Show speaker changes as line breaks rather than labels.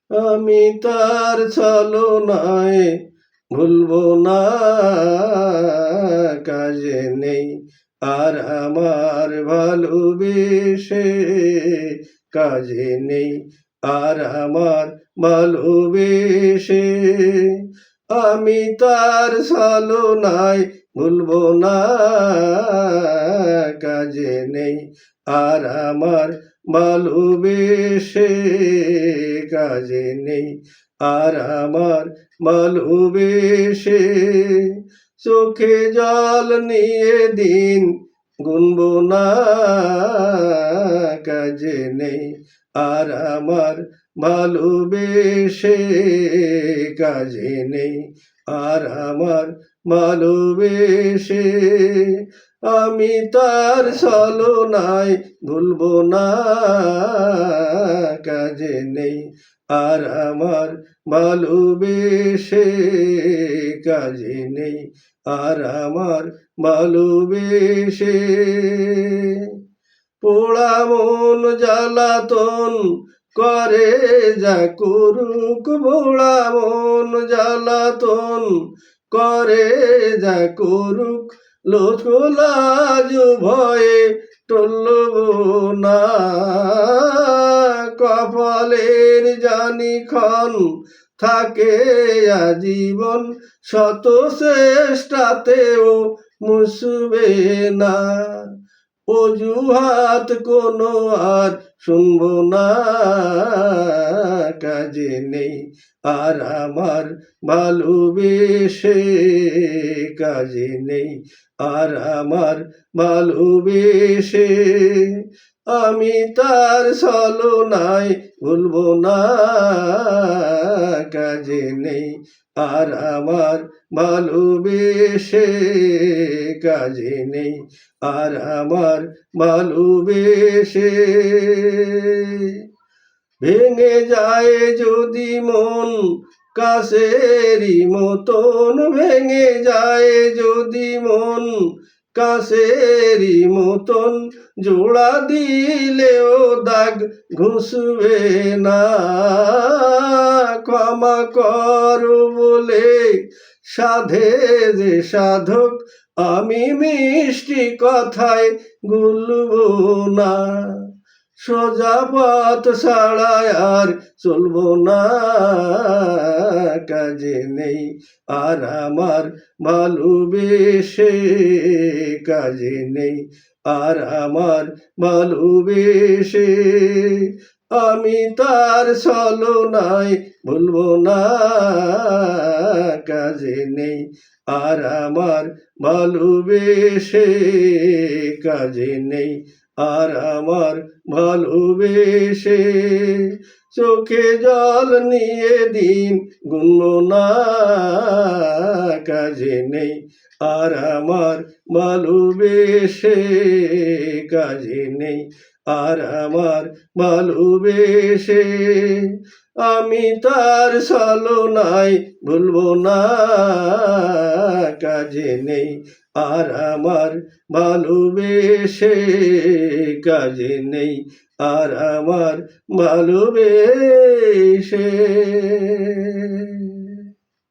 আমি তার ছলনায় ভুলবো না, কাজে নেই আর আমার ভালোবেসে, কাজে নেই আর আমার ভালোবেসে। আমি তার ছলনায় ভুলবো না, কাজে নেই আর আমার ভালোবেসে, কাজে নেই আর আমার ভালোবেসে। চোখে জল নিয়ে দিন গুনবো না, কাজে নেই আর আমার ভালোবেসে, কাজে নেই আর আমার ভালোবেসে। আমি তার ছলনায় ভুলবো না, কাজে নেই আর আমার ভালোবেসে, কাজে নেই আর আমার ভালোবেসে। পোড়া মন জ্বালাতন করে যা করুক, পোড়া মন জ্বালাতন করে যা করুক, লোকলাজ ভয়ে টলব না। কপালের জানি ক্ষণ থাকে আজীবন, শত চেষ্টাতেও মুছবে না। অজুহাত কোনো আর শুনবো না, কাজে নেই আর আমার ভালোবেসে, কাজে নেই আর আমার ভালোবেসে। আমি তার ছলনায় ভুলবো না, কাজে নেই আর আমার ভালোবেসে, কাজে নেই আর আমার ভালোবেসে। ভেঙে যায় যদি মন কাছেরই মতন, ভেঙে যায় যদি মন কাছেরই মতন, জোড়া দিলেও দাগ ঘুষবে না। ক্ষমা কর বলে সাধে যে সাধক, আমি মিষ্টি কথায় গুলবো না। সোজা পথ ছাড়া আর চলবো না, কাজে নেই আর আমার ভালোবেসে, কাজে নেই আর আমার ভালোবেসে। আমি তার ছলনায় ভুলবো না, কাজে নেই আর আমার ভালোবেসে, কাজে নেই আর আমার ভালোবেসে। চোখে জল নিয়ে দিন গুনবো না, কাজে নেই আর আমার ভালোবেসে, কাজে নেই আর আমার ভালোবেসে। আমি তার ছলনায় ভুলবো না, কাজে নেই আর আমার ভালোবেসে, কাজে নেই আর আমার ভালোবেসে।